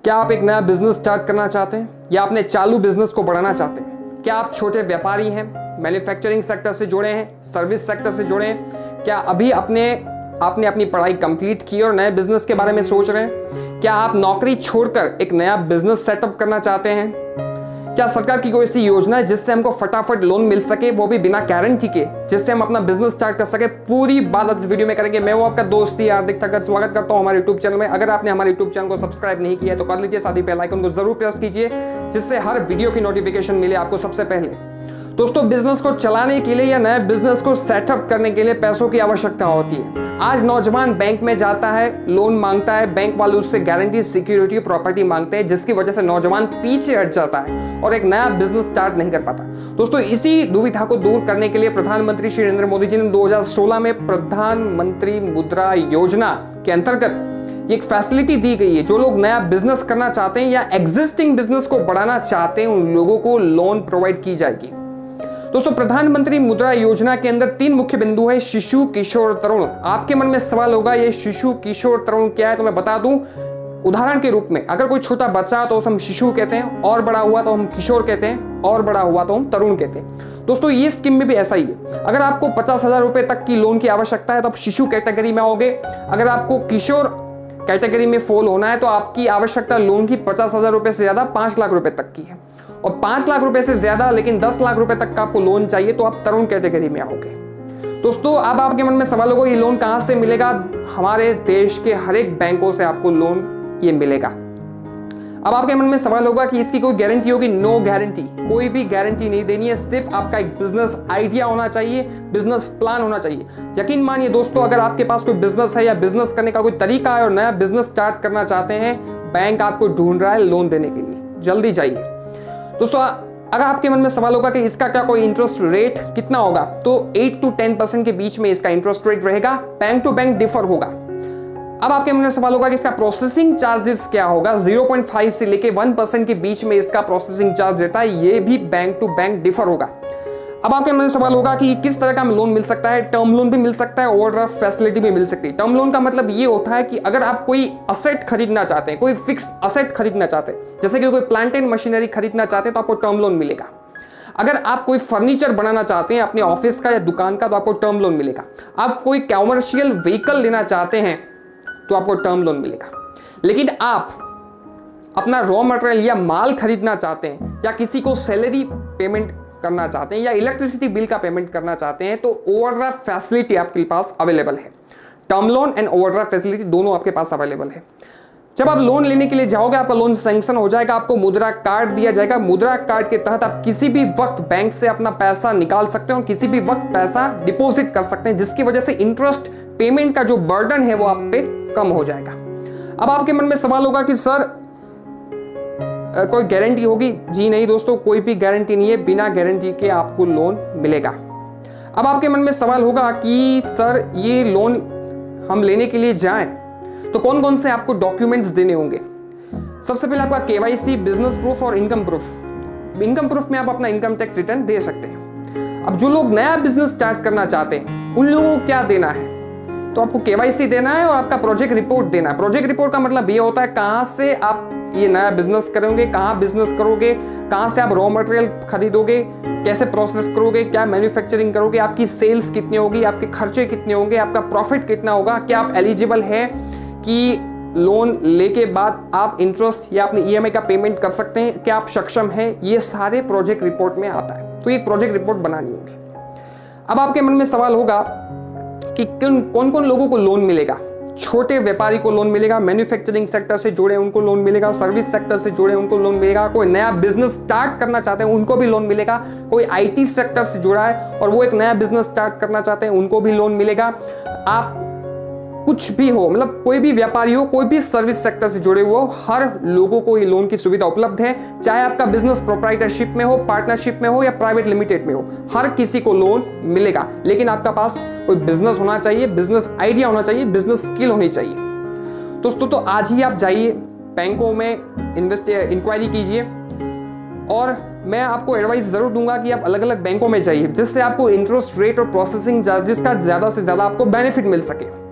क्या आप एक नया बिजनेस स्टार्ट करना चाहते हैं या अपने चालू बिजनेस को बढ़ाना चाहते हैं? क्या आप छोटे व्यापारी हैं, मैन्युफैक्चरिंग सेक्टर से जुड़े हैं, सर्विस सेक्टर से जुड़े हैं? क्या अभी आपने अपनी पढ़ाई कंप्लीट की और नए बिजनेस के बारे में सोच रहे हैं? क्या आप नौकरी छोड़कर एक नया बिजनेस सेटअप करना चाहते हैं? क्या सरकार की कोई ऐसी योजना है जिससे हमको फटाफट लोन मिल सके, वो भी बिना गारंटी के, जिससे हम अपना बिजनेस स्टार्ट कर सके? पूरी बात आज वीडियो में करेंगे। मैं वो आपका दोस्त ही हार्दिक ठाकर स्वागत करता हूं हमारे यूट्यूब चैनल में। अगर आपने हमारे यूट्यूब चैनल को सब्सक्राइब नहीं किया है तो कर लीजिए, साथ ही बेल आइकन को जरूर प्रेस कीजिए जिससे हर वीडियो की नोटिफिकेशन मिले आपको सबसे पहले। दोस्तों, बिजनेस को चलाने के लिए या नए बिजनेस को सेटअप करने के लिए पैसों की आवश्यकता होती है। आज नौजवान बैंक में जाता है, लोन मांगता है, बैंक वाले उससे गारंटी, सिक्योरिटी, प्रॉपर्टी मांगते हैं, जिसकी वजह से नौजवान पीछे हट जाता है और एक नया बिजनेस स्टार्ट नहीं कर पाता। दोस्तों, इसी दुविधा को दूर करने के लिए प्रधानमंत्री श्री नरेंद्र मोदी जी ने 2016 में प्रधानमंत्री मुद्रा योजना के अंतर्गत एक फैसिलिटी दी गई है। जो लोग नया बिजनेस करना चाहते हैं या एग्जिस्टिंग बिजनेस को बढ़ाना चाहते हैं, उन लोगों को लोन प्रोवाइड की जाएगी। दोस्तों, प्रधानमंत्री मुद्रा योजना के अंदर 3 मुख्य बिंदु है: शिशु, किशोर, तरुण। आपके मन में सवाल होगा, ये शिशु, किशोर, तरुण क्या है? तो मैं बता दूं, उदाहरण के रूप में अगर कोई छोटा बच्चा तो हम शिशु कहते हैं, और बड़ा हुआ तो हम किशोर कहते हैं, और बड़ा हुआ तो हम तरुण कहते हैं। दोस्तों, ये स्कीम में भी ऐसा ही है। अगर आपको 50,000 रुपए तक की लोन की आवश्यकता है तो आप शिशु कैटेगरी में आओगे। अगर आपको किशोर कैटेगरी में फॉल होना है तो आपकी आवश्यकता लोन की 50,000 रुपए से ज्यादा 5 लाख रुपए तक की है, और 5 लाख रुपए से ज्यादा लेकिन 10 लाख रुपए तक का आपको लोन चाहिए तो आप तरुण कैटेगरी में आओगे। दोस्तों, अब आपके मन में सवाल होगा, ये लोन कहां से मिलेगा? हमारे देश के हर एक बैंकों से आपको लोन ये मिलेगा। अब आपके मन में सवाल होगा कि इसकी कोई गारंटी होगी? नो गारंटी, कोई भी गारंटी नहीं देनी है। सिर्फ आपका एक बिजनेस आइडिया होना चाहिए, बिजनेस प्लान होना चाहिए। यकीन मानिए दोस्तों, अगर आपके पास कोई बिजनेस है या बिजनेस करने का कोई तरीका है और नया बिजनेस स्टार्ट करना चाहते हैं, बैंक आपको ढूंढ रहा है लोन देने के लिए, जल्दी जाइए। दोस्तों, अगर आपके मन में सवाल होगा कि इसका क्या कोई इंटरेस्ट रेट कितना होगा, तो 8 to 10% के बीच में इसका इंटरेस्ट रेट रहेगा। बैंक टू बैंक डिफर होगा। अब आपके मन में सवाल होगा कि इसका प्रोसेसिंग चार्जेस क्या होगा? 0.5 से लेके 1% के बीच में इसका प्रोसेसिंग चार्ज रहता है। ये भी बैंक टू बैंक डिफर होगा। अब आपके मन में सवाल होगा कि किस तरह का लोन मिल सकता है? टर्म लोन भी मिल सकता है, ओवरड्राफ्ट फैसिलिटी भी मिल सकती है। टर्म लोन का मतलब ये होता है कि अगर आप कोई असेट खरीदना चाहते हैं, कोई फिक्स्ड असेट खरीदना चाहते हैं, जैसे कि कोई प्लांट एंड मशीनरी खरीदना चाहते हैं तो आपको टर्म लोन मिलेगा। अगर आप कोई फर्नीचर बनाना चाहते हैं अपने ऑफिस का या दुकान का तो आपको टर्म लोन मिलेगा। आप कोई कॉमर्शियल व्हीकल लेना चाहते हैं तो आपको टर्म लोन मिलेगा। लेकिन आप अपना रॉ मटेरियल या माल खरीदना चाहते हैं या किसी को सैलरी पेमेंट करना चाहते हैं या इलेक्ट्रिसिटी बिल का पेमेंट करना चाहते हैं तो ओवरड्राफ्ट फैसिलिटी आपके पास अवेलेबल है। Term loan and overdraft facility दोनों आपके पास अवेलेबल है। जब आप लोन लेने के लिए जाओगे, आपका लोन सैंक्शन हो जाएगा, आपको मुद्रा कार्ड दिया जाएगा। मुद्रा कार्ड के तहत आप किसी भी वक्त बैंक से अपना पैसा निकाल सकते हैं और किसी भी वक्त पैसा डिपॉजिट कर सकते हैं, जिसकी वजह से इंटरेस्ट पेमेंट का जो बर्डन है वो आप पे कम हो जाएगा। अब आपके मन में सवाल होगा कि सर कोई गारंटी होगी? जी नहीं दोस्तों, कोई भी गारंटी नहीं है। बिना गारंटी के आपको लोन मिलेगा। अब आपके मन में सवाल होगा कि सर ये लोन हम लेने के लिए जाएं तो कौन कौन से आपको डॉक्यूमेंट्स देने होंगे? सबसे पहले आपका KYC, बिजनेस प्रूफ और इनकम प्रूफ। इनकम प्रूफ में आप अपना इनकम टैक्स रिटर्न दे सकते हैं। अब जो लोग नया बिजनेस स्टार्ट करना चाहते हैं उन लोगों को क्या देना है? तो आपको KYC देना है और आपका प्रोजेक्ट रिपोर्ट देना है। प्रोजेक्ट रिपोर्ट का मतलब ये होता है कहां से आप ये नया बिजनेस करोगे, कहां बिजनेस करोगे, कहां से आप रॉ मटेरियल खरीदोगे, कैसे प्रोसेस करोगे, क्या मैन्युफैक्चरिंग करोगे, आपकी सेल्स कितनी होगी, आपके खर्चे कितने होंगे, आपका प्रॉफिट कितना होगा, क्या आप एलिजिबल है कि लोन लेके बाद आप इंटरेस्ट या अपनी EMI का पेमेंट कर सकते हैं, क्या आप सक्षम हैं? ये सारे प्रोजेक्ट रिपोर्ट में आता है। तो ये प्रोजेक्ट रिपोर्ट बनानी होगी। अब आपके मन में सवाल होगा कि कौन कौन लोगों को लोन मिलेगा? छोटे व्यापारी को लोन मिलेगा, मैन्युफैक्चरिंग सेक्टर से जुड़े उनको लोन मिलेगा, सर्विस सेक्टर से जुड़े उनको लोन मिलेगा, कोई नया बिजनेस स्टार्ट करना चाहते हैं उनको भी लोन मिलेगा, कोई IT सेक्टर से जुड़ा है और वो एक नया बिजनेस स्टार्ट करना चाहते हैं उनको भी लोन मिलेगा। आप कुछ भी हो, मतलब कोई भी व्यापारी हो, कोई भी सर्विस सेक्टर से जुड़े हुए हो, हर लोगों को ये लोन की सुविधा उपलब्ध है। चाहे आपका बिजनेस प्रोप्राइटरशिप में हो, पार्टनरशिप में हो या प्राइवेट लिमिटेड में हो, हर किसी को लोन मिलेगा। लेकिन आपका पास कोई बिजनेस होना चाहिए, बिजनेस आइडिया होना चाहिए, बिजनेस स्किल होनी चाहिए। दोस्तों, तो आज ही आप जाइए बैंकों में इंक्वायरी कीजिए और मैं आपको एडवाइस जरूर दूंगा कि आप अलग अलग बैंकों में जाइए, जिससे आपको इंटरेस्ट रेट और प्रोसेसिंग चार्जेस का ज्यादा से ज्यादा आपको बेनिफिट मिल सके।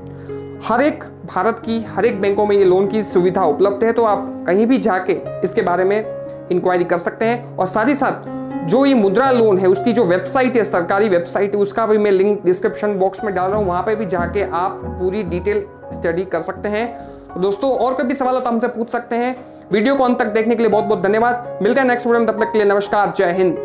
हर एक भारत की हर एक बैंकों में ये लोन की सुविधा उपलब्ध है, तो आप कहीं भी जाके इसके बारे में इंक्वायरी कर सकते हैं। और साथ ही साथ जो ये मुद्रा लोन है उसकी जो वेबसाइट है, सरकारी वेबसाइट है, उसका भी मैं लिंक डिस्क्रिप्शन बॉक्स में डाल रहा हूँ, वहाँ पे भी जाके आप पूरी डिटेल स्टडी कर सकते हैं। तो दोस्तों और कोई भी सवाल हो तो हमसे पूछ सकते हैं। वीडियो को अंत तक देखने के लिए बहुत बहुत धन्यवाद। मिलते हैं नेक्स्ट वीडियो में, तब तक के लिए नमस्कार, जय हिंद।